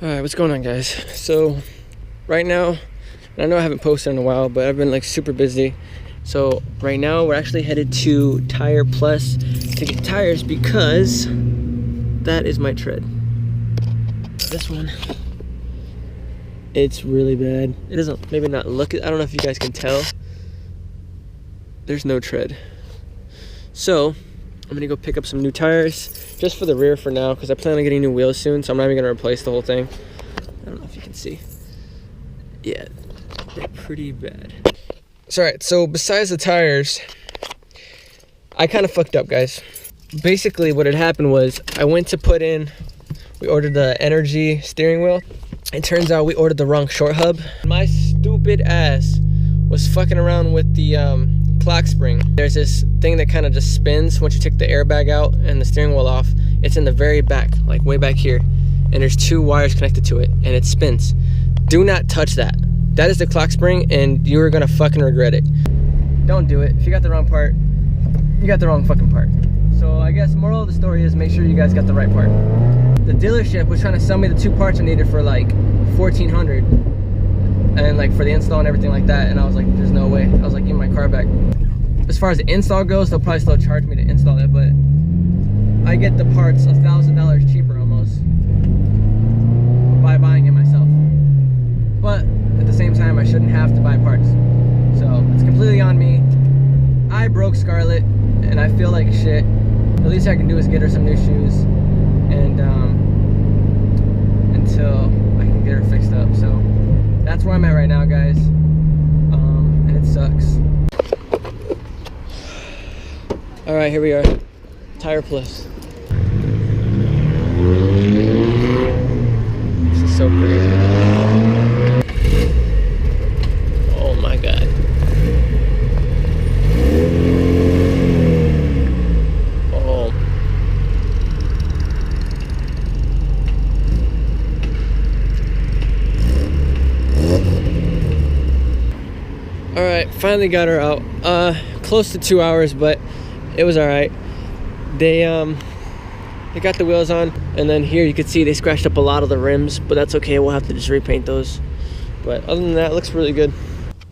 Alright, what's going on, guys? So right now, and I know I haven't posted in a while, but I've been like super busy. So right now we're actually headed to Tire Plus to get tires because that is my tread. This one, it's really bad. It doesn't, maybe not look, I don't know if you guys can tell. There's no tread. So I'm gonna go pick up some new tires just for the rear for now because I plan on getting new wheels soon, so I'm not even gonna replace the whole thing. I don't know if you can see. Yeah, they're pretty bad. So, alright, so besides the tires, I kind of fucked up, guys. Basically what had happened was I went to put in, we ordered the Energy steering wheel. It turns out we ordered the wrong short hub. My stupid ass was fucking around with the clock spring. There's this thing that kind of just spins once you take the airbag out and the steering wheel off. It's in the very back, like way back here. And there's two wires connected to it and it spins. Do not touch that. That is the clock spring and you're gonna fucking regret it. Don't do it. If you got the wrong part, you got the wrong fucking part. So I guess moral of the story is make sure you guys got the right part. The dealership was trying to sell me the two parts I needed for like $1,400. And like for the install and everything like that, and I was like, there's no way. I was like, give me my car back. As far as the install goes, they'll probably still charge me to install it, but I get the parts $1,000 cheaper almost by buying it myself. But at the same time, I shouldn't have to buy parts, so it's completely on me. I broke Scarlett and I feel like shit. The least I can do is get her some new shoes and until I can get her fixed up. So that's where I'm at right now, guys, and it sucks. All right, here we are, Tire Plus. This is so crazy. Oh my God. Oh. All right, finally got her out. Close to 2 hours, but it was all right. They got the wheels on, and then here you can see they scratched up a lot of the rims, but that's okay. We'll have to just repaint those. But other than that, it looks really good.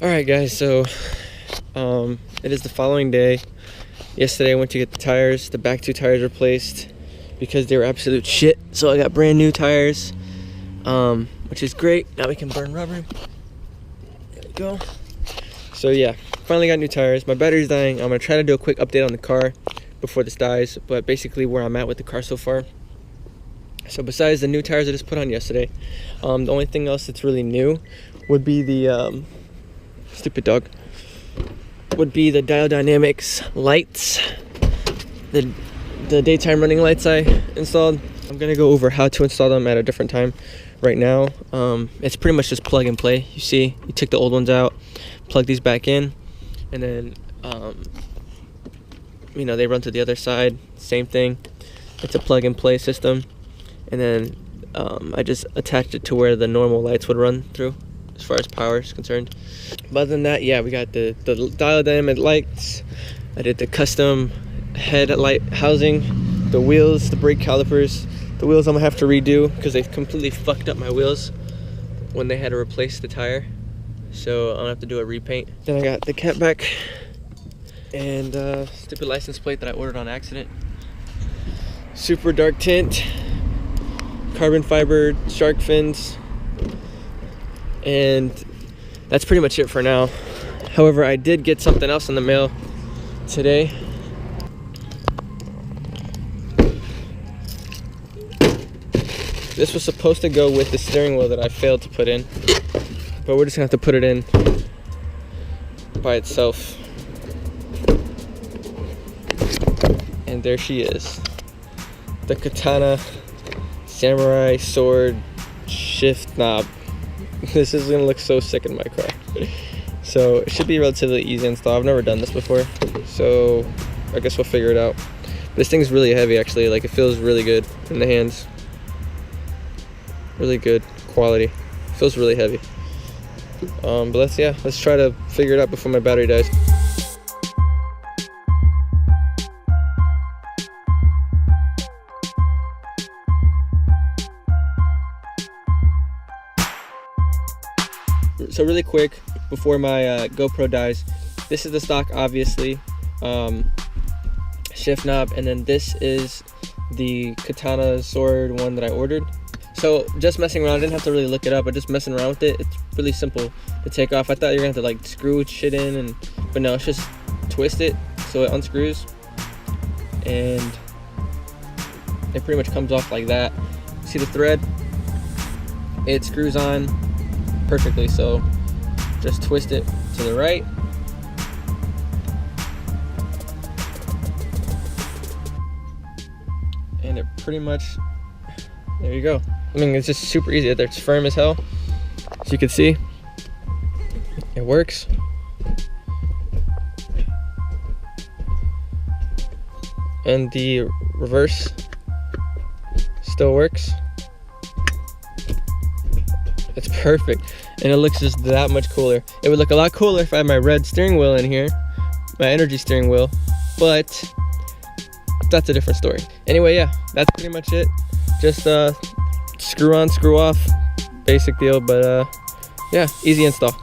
All right, guys. So it is the following day. Yesterday I went to get the tires. The back two tires replaced because they were absolute shit. So I got brand new tires, which is great. Now we can burn rubber. There we go. So yeah, finally got new tires. My battery's dying. I'm gonna try to do a quick update on the car before this dies, but basically where I'm at with the car so far. So besides the new tires I just put on yesterday, the only thing else that's really new would be the stupid dog, would be the Dial Dynamics lights, the daytime running lights I installed. I'm gonna go over how to install them at a different time. Right now, it's pretty much just plug and play. You see, you took the old ones out, plug these back in, and then you know, they run to the other side. Same thing. It's a plug and play system, and then I just attached it to where the normal lights would run through as far as power is concerned. But other than that, yeah, we got the dial dynamic lights. I did the custom headlight housing, the wheels, the brake calipers. The wheels I'm gonna have to redo because they completely fucked up my wheels when they had to replace the tire. So I'm gonna have to do a repaint. Then I got the cat back and stupid license plate that I ordered on accident. Super dark tint, carbon fiber shark fins, and that's pretty much it for now. However, I did get something else in the mail today. This was supposed to go with the steering wheel that I failed to put in, but we're just gonna have to put it in by itself. And there she is, the Katana samurai sword shift knob. This is gonna look so sick in my car. So it should be relatively easy install. I've never done this before, so I guess we'll figure it out. This thing's really heavy, actually. Like, it feels really good in the hands. Really good quality. Feels really heavy. But let's try to figure it out before my battery dies. So really quick, before my GoPro dies, this is the stock, obviously, shift knob, and then this is the Katana sword one that I ordered. So just messing around, I didn't have to really look it up, but just messing around with it, it's really simple to take off. I thought you were gonna have to like screw shit in, but no, it's just twist it so it unscrews, and it pretty much comes off like that. See the thread? It screws on perfectly, so just twist it to the right. And it pretty much, there you go. I mean, it's just super easy. It's firm as hell. As you can see, it works. And the reverse still works. It's perfect, and it looks just that much cooler. It would look a lot cooler if I had my red steering wheel in here, my energy steering wheel, but that's a different story. Anyway, yeah, that's pretty much it. Just screw on, screw off, basic deal, but yeah, easy install.